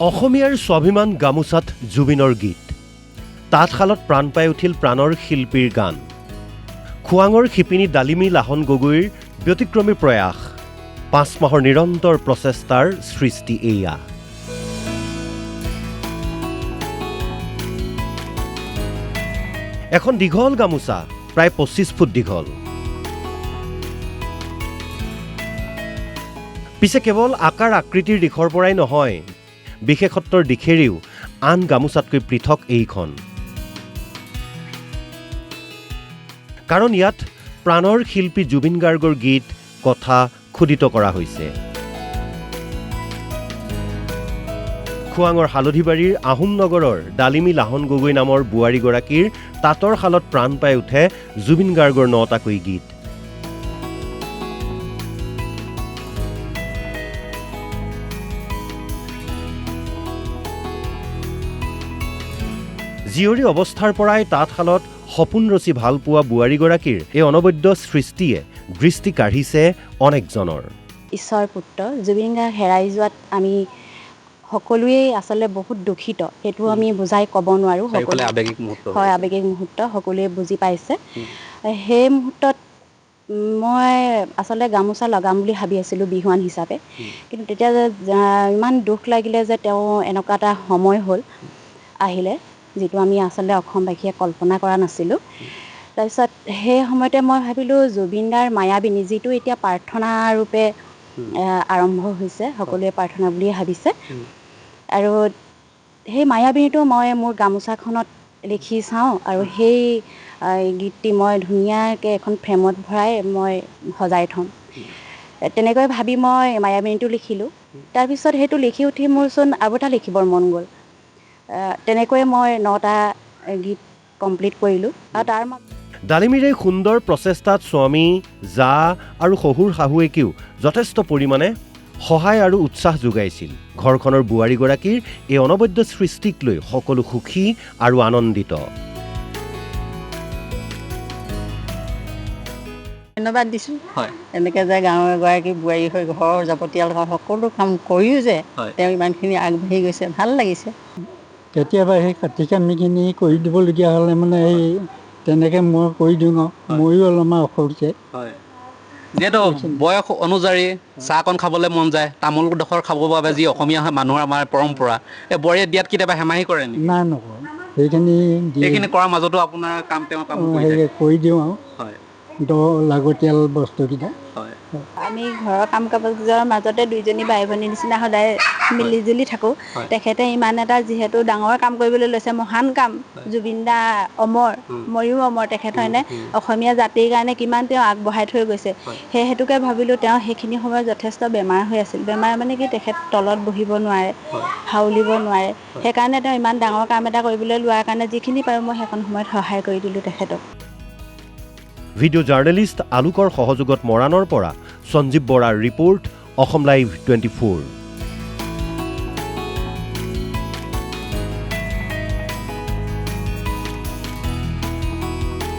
অসমীয়াৰ স্বাভিমান গামোচাত জুবিনৰ গীত তাঁতশালত প্ৰাণ পাই উঠিল প্ৰাণৰ শিল্পীৰ গান খুৱাঙৰ শিপিনী ডালিমী লাহন গগৈৰ ব্যতিক্ৰমী প্ৰয়াস 5 মাহৰ নিৰন্তৰ প্ৰচেষ্টাৰ সৃষ্টি এয়া এখন দীঘল গামোচা প্ৰায় 25 ফুট দীঘল পিছে কেৱল আকাৰ আকৃতিৰ দিশৰ পৰাই নহয় বিশেষত্বৰ দিশেৰেও আন গামোচাতকৈ পৃথক এইখন কাৰণ ইয়াত প্ৰাণৰ শিল্পী জুবিন গাৰ্গৰ গীত কথা খোদিত কৰা হৈছে খুৱাঙৰ হালধিবাৰীৰ আহোম নগৰৰ ডালিমী লাহন গগৈ নামৰ বোৱাৰীগৰাকীৰ তাঁতৰ শালত প্ৰাণ পাই উঠে জুবিন গাৰ্গৰ 9টাকৈ গীত জীয়ৰী অৱস্থাৰ পৰাই তাঁতশালত সপোন ৰচি ভাল পোৱা বোৱাৰীগৰাকীৰ এই অনবদ্য সৃষ্টিয়ে দৃষ্টি কাঢ়িছে অনেকজনৰ ঈশ্বৰ পুত্ৰ জুবিন গাৰ্গ হেৰাই যোৱাত আমি সকলোৱে আসলে বহুত দুখিত এটো আমি বুজাই ক'ব নোৱাৰো সকলো আবেগিক মুহূৰ্ত হয় আবেগিক মুহূৰ্ত সকলোৱে বুজি পাইছে সেই মুহূৰ্তত মই আসলে গামোচা লগাম বুলি ভাবি আছিলো বিহুৱান হিচাপে কিন্তু তেতিয়া ইমান দুখ লাগিলে যে তেওঁ এনেকুৱা এটা সময় হ'ল আহিলে যেটো আমি আসলে অসমবাসীয়ে কল্পনা কৰা নাছিলো তাৰপিছত সেই সময়তে মই ভাবিলো জুবিনদাৰ মায়াবিনী যেটো এতিয়া প্ৰাৰ্থনা ৰূপে আৰম্ভ হৈছে সকলোৱে প্ৰাৰ্থনা বুলি ভাবিছে আৰু সেই মায়াবিনীটো মই মোৰ গামোচাখনত লিখি চাওঁ আৰু সেই গীতটি মই ধুনীয়াকৈ এখন ফ্ৰেমত ভৰাই মই সজাই থম তেনেকৈ ভাবি মই মায়াবিনীটো লিখিলো তাৰপিছত সেইটো লিখি উঠি মোৰচোন আৰু এটা লিখিবৰ মন গ'ল তেনেকৈ মই 9টা গীত কমপ্লিট কৰিলো আৰু তাৰ ডালিমীৰ এই সুন্দৰ প্ৰচেষ্টাত স্বামী জা আৰু শহুৰ শাহুৱেকেও যথেষ্ট পৰিমাণে সহায় আৰু উৎসাহ যোগাইছিল ঘৰখনৰ বোৱাৰীগৰাকীৰ এই অনবদ্য সৃষ্টিক লৈ সকলো সুখী আৰু আনন্দিত ধন্যবাদ দিছো হয় এনেকৈ যে গাঁৱৰ এগৰাকী বোৱাৰী হৈ ঘৰৰ যাৱতীয় সকলো কাম কৰিও যে তেওঁ ইমানখিনি আগবাঢ়ি গৈছে ভাল লাগিছে কেতিয়াবা সেই কাটি কামিখিনি কৰি দিবলগীয়া হ'লে মানে এই তেনেকৈ মই কৰি দিওঁ ময়ো অলপমান অসুবিধা হয় যিহেতু বয়স অনুযায়ী চাহকণ খাবলৈ মন যায় তামোলডোখৰ খাবৰ বাবে যি অসমীয়া মানুহৰ আমাৰ পৰম্পৰা এই বোৱাৰীয়ে দিয়াত কেতিয়াবা হেমাহি কৰে নেকি নাই নকৰোঁ সেইখিনি কৰাৰ মাজতো আপোনাৰ কাম কৰি দিওঁ আৰু হয় লাগতিয়াল বস্তুকেইটা হয় আমি ঘৰৰ কাম কাজৰ মাজতে দুইজনী বাই ভনী নিচিনা সদায় মিলিজুলি থাকোঁ তেখেতে ইমান এটা যিহেতু ডাঙৰ কাম কৰিবলৈ লৈছে মহান কাম জুবিন দা অমৰ ময়ো অমৰ তেখেত হয়নে অসমীয়া জাতিৰ কাৰণে কিমান তেওঁ আগবঢ়াই থৈ গৈছে সেই হেতুকে ভাবিলোঁ তেওঁ সেইখিনি সময়ত যথেষ্ট বেমাৰ হৈ আছিল বেমাৰ মানে কি তেখেত তলত বহিব নোৱাৰে হাউলিব নোৱাৰে সেইকাৰণে তেওঁ ইমান ডাঙৰ কাম এটা কৰিবলৈ লোৱাৰ কাৰণে যিখিনি পাৰোঁ মই সেইখন সময়ত সহায় কৰি দিলোঁ তেখেতক ভিডিঅ' জাৰ্নেলিষ্ট আলোকৰ সহযোগত মৰাণৰ পৰা সঞ্জীৱ বৰাৰ ৰিপৰ্ট অসম লাইভ 24